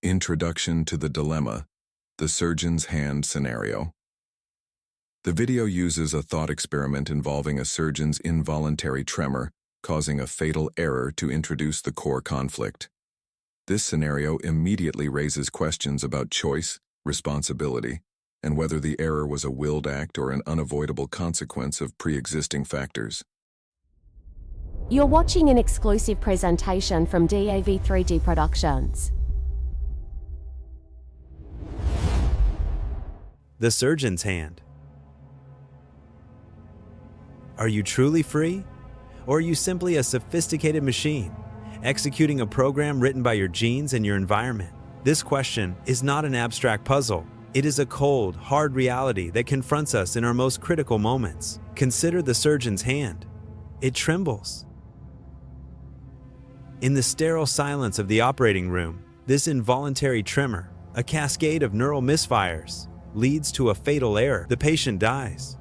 Introduction to the Dilemma, the Surgeon's Hand Scenario. The video uses a thought experiment involving a surgeon's involuntary tremor, causing a fatal error to introduce the core conflict. This scenario immediately raises questions about choice, responsibility, and whether the error was a willed act or an unavoidable consequence of pre-existing factors. You're watching an exclusive presentation from DAV3D Productions. The surgeon's hand. Are you truly free? Or are you simply a sophisticated machine, executing a program written by your genes and your environment? This question is not an abstract puzzle. It is a cold, hard reality that confronts us in our most critical moments. Consider the surgeon's hand. It trembles. In the sterile silence of the operating room, this involuntary tremor, a cascade of neural misfires, leads to a fatal error. The patient dies.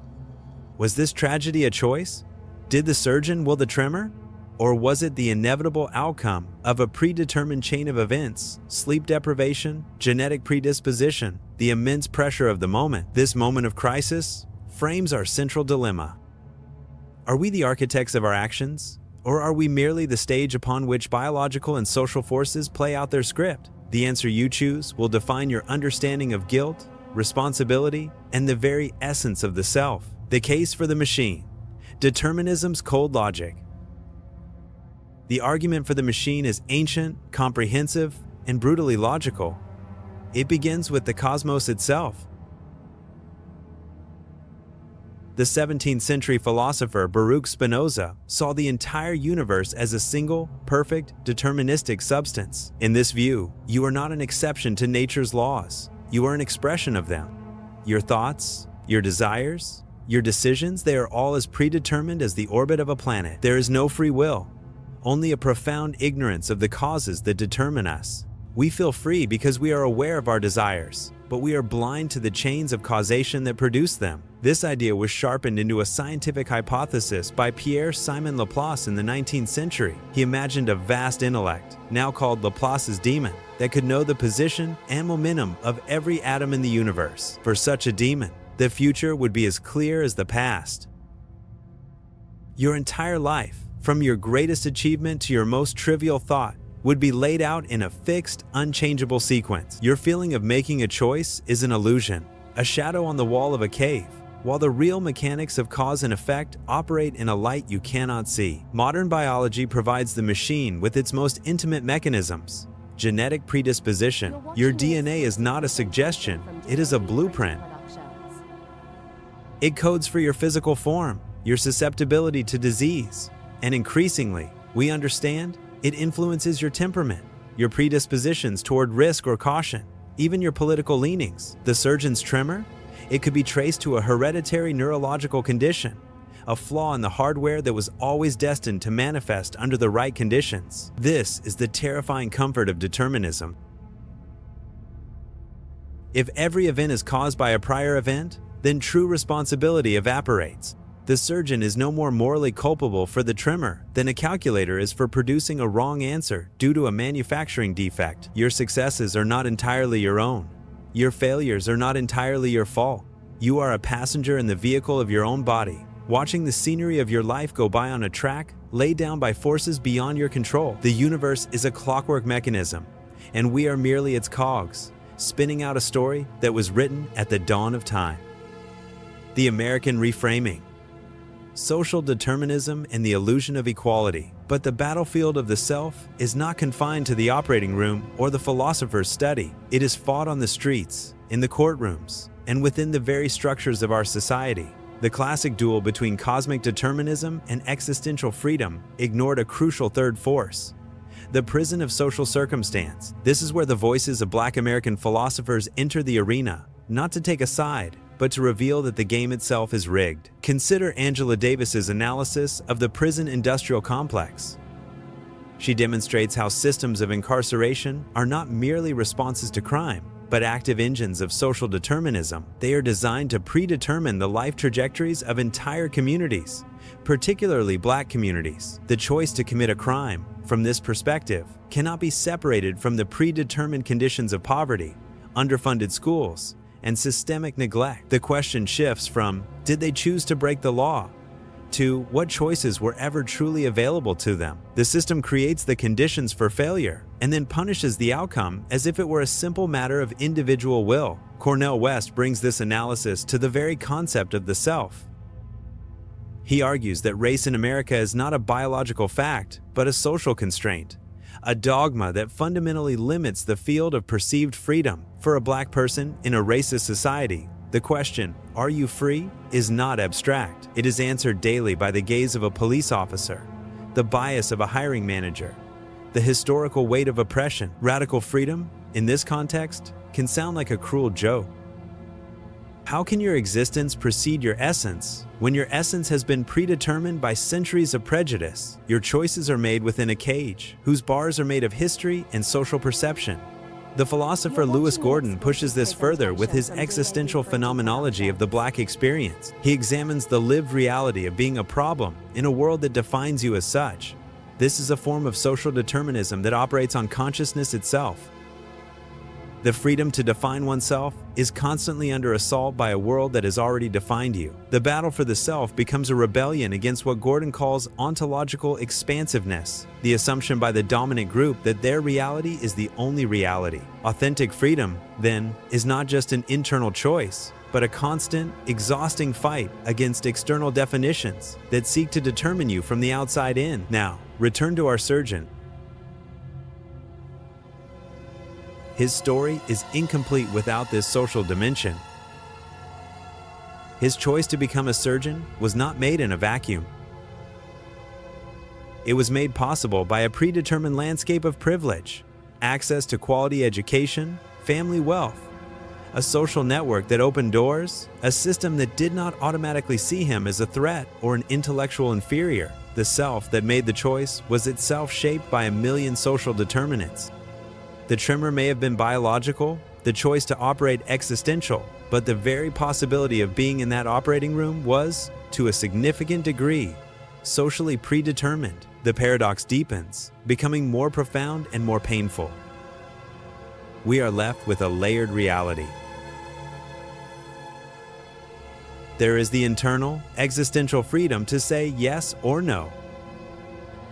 Was this tragedy a choice? Did the surgeon will the tremor? Or was it the inevitable outcome of a predetermined chain of events, sleep deprivation, genetic predisposition, the immense pressure of the moment? This moment of crisis frames our central dilemma. Are we the architects of our actions? Or are we merely the stage upon which biological and social forces play out their script? The answer you choose will define your understanding of guilt, responsibility, and the very essence of the self. The case for the machine. Determinism's cold logic. The argument for the machine is ancient, comprehensive, and brutally logical. It begins with the cosmos itself. The 17th century philosopher Baruch Spinoza saw the entire universe as a single, perfect, deterministic substance. In this view, you are not an exception to nature's laws. You are an expression of them. Your thoughts, your desires, your decisions, they are all as predetermined as the orbit of a planet. There is no free will, only a profound ignorance of the causes that determine us. We feel free because we are aware of our desires, but we are blind to the chains of causation that produce them. This idea was sharpened into a scientific hypothesis by Pierre-Simon Laplace in the 19th century. He imagined a vast intellect, now called Laplace's demon, that could know the position and momentum of every atom in the universe. For such a demon, the future would be as clear as the past. Your entire life, from your greatest achievement to your most trivial thought, would be laid out in a fixed, unchangeable sequence. Your feeling of making a choice is an illusion, a shadow on the wall of a cave, while the real mechanics of cause and effect operate in a light you cannot see. Modern biology provides the machine with its most intimate mechanisms. Genetic predisposition. Your DNA is not a suggestion, it is a blueprint. It codes for your physical form, your susceptibility to disease, and increasingly, we understand, it influences your temperament, your predispositions toward risk or caution, even your political leanings. The surgeon's tremor? It could be traced to a hereditary neurological condition, a flaw in the hardware that was always destined to manifest under the right conditions. This is the terrifying comfort of determinism. If every event is caused by a prior event, then true responsibility evaporates. The surgeon is no more morally culpable for the tremor than a calculator is for producing a wrong answer due to a manufacturing defect. Your successes are not entirely your own. Your failures are not entirely your fault. You are a passenger in the vehicle of your own body, watching the scenery of your life go by on a track laid down by forces beyond your control. The universe is a clockwork mechanism, and we are merely its cogs, spinning out a story that was written at the dawn of time. The American reframing. Social determinism and the illusion of equality. But the battlefield of the self is not confined to the operating room or the philosopher's study. It is fought on the streets, in the courtrooms, and within the very structures of our society. The classic duel between cosmic determinism and existential freedom ignored a crucial third force: the prison of social circumstance. This is where the voices of Black American philosophers enter the arena, not to take a side, but to reveal that the game itself is rigged. Consider Angela Davis's analysis of the prison industrial complex. She demonstrates how systems of incarceration are not merely responses to crime, but active engines of social determinism. They are designed to predetermine the life trajectories of entire communities, particularly Black communities. The choice to commit a crime, from this perspective, cannot be separated from the predetermined conditions of poverty, underfunded schools, and systemic neglect. The question shifts from, did they choose to break the law, to what choices were ever truly available to them. The system creates the conditions for failure and then punishes the outcome as if it were a simple matter of individual will. Cornel West brings this analysis to the very concept of the self. He argues that race in America is not a biological fact, but a social constraint, a dogma that fundamentally limits the field of perceived freedom. For a Black person in a racist society, the question, "Are you free?" is not abstract. It is answered daily by the gaze of a police officer, the bias of a hiring manager, the historical weight of oppression. Radical freedom, in this context, can sound like a cruel joke. How can your existence precede your essence when your essence has been predetermined by centuries of prejudice? Your choices are made within a cage, whose bars are made of history and social perception. The philosopher Lewis Gordon pushes this further with his existential phenomenology of the Black experience. He examines the lived reality of being a problem in a world that defines you as such. This is a form of social determinism that operates on consciousness itself. The freedom to define oneself is constantly under assault by a world that has already defined you. The battle for the self becomes a rebellion against what Gordon calls ontological expansiveness, the assumption by the dominant group that their reality is the only reality. Authentic freedom, then, is not just an internal choice, but a constant, exhausting fight against external definitions that seek to determine you from the outside in. Now, return to our surgeon. His story is incomplete without this social dimension. His choice to become a surgeon was not made in a vacuum. It was made possible by a predetermined landscape of privilege, access to quality education, family wealth, a social network that opened doors, a system that did not automatically see him as a threat or an intellectual inferior. The self that made the choice was itself shaped by a million social determinants. The tremor may have been biological, the choice to operate existential, but the very possibility of being in that operating room was, to a significant degree, socially predetermined. The paradox deepens, becoming more profound and more painful. We are left with a layered reality. There is the internal, existential freedom to say yes or no.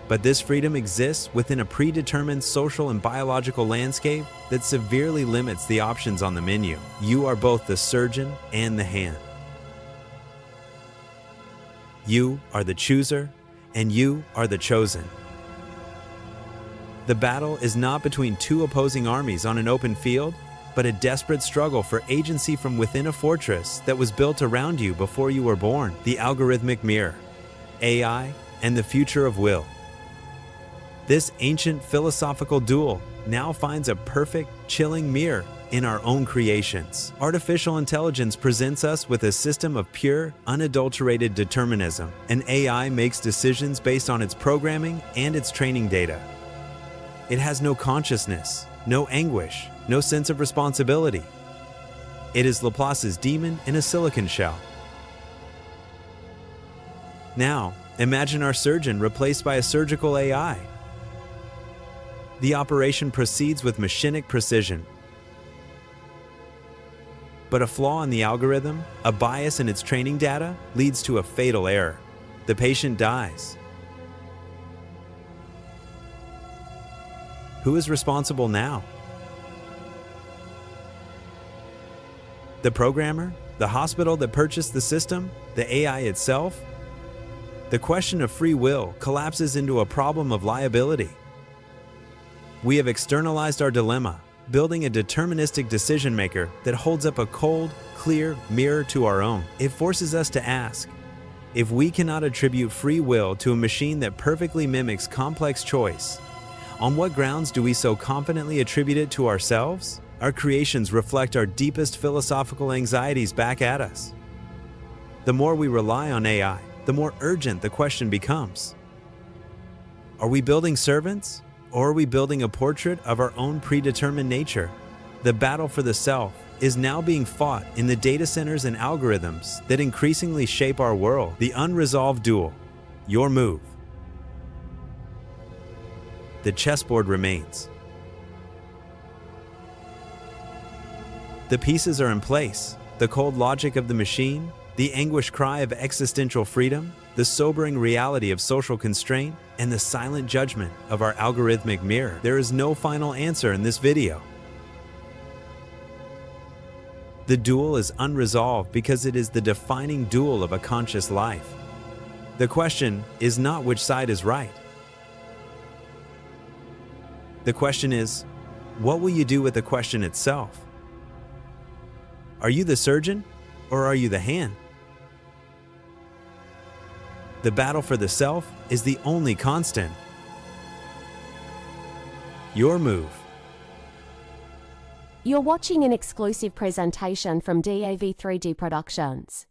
But this freedom exists within a predetermined social and biological landscape that severely limits the options on the menu. You are both the surgeon and the hand. You are the chooser, and you are the chosen. The battle is not between two opposing armies on an open field, but a desperate struggle for agency from within a fortress that was built around you before you were born. The algorithmic mirror, AI, and the future of will. This ancient philosophical duel now finds a perfect, chilling mirror in our own creations. Artificial intelligence presents us with a system of pure, unadulterated determinism. An AI makes decisions based on its programming and its training data. It has no consciousness, no anguish, no sense of responsibility. It is Laplace's demon in a silicon shell. Now, imagine our surgeon replaced by a surgical AI. The operation proceeds with machinic precision. But a flaw in the algorithm, a bias in its training data, leads to a fatal error. The patient dies. Who is responsible now? The programmer? The hospital that purchased the system? The AI itself? The question of free will collapses into a problem of liability. We have externalized our dilemma, building a deterministic decision maker that holds up a cold, clear mirror to our own. It forces us to ask, if we cannot attribute free will to a machine that perfectly mimics complex choice, on what grounds do we so confidently attribute it to ourselves? Our creations reflect our deepest philosophical anxieties back at us. The more we rely on AI, the more urgent the question becomes. Are we building servants? Or are we building a portrait of our own predetermined nature? The battle for the self is now being fought in the data centers and algorithms that increasingly shape our world. The unresolved duel Your move. The chessboard remains. The pieces are in place. The cold logic of the machine, the anguished cry of existential freedom, the sobering reality of social constraint, and the silent judgment of our algorithmic mirror. There is no final answer in this video. The duel is unresolved because it is the defining duel of a conscious life. The question is not which side is right. The question is, what will you do with the question itself? Are you the surgeon, or are you the hand? The battle for the self is the only constant. Your move. You're watching an exclusive presentation from DAV3D Productions.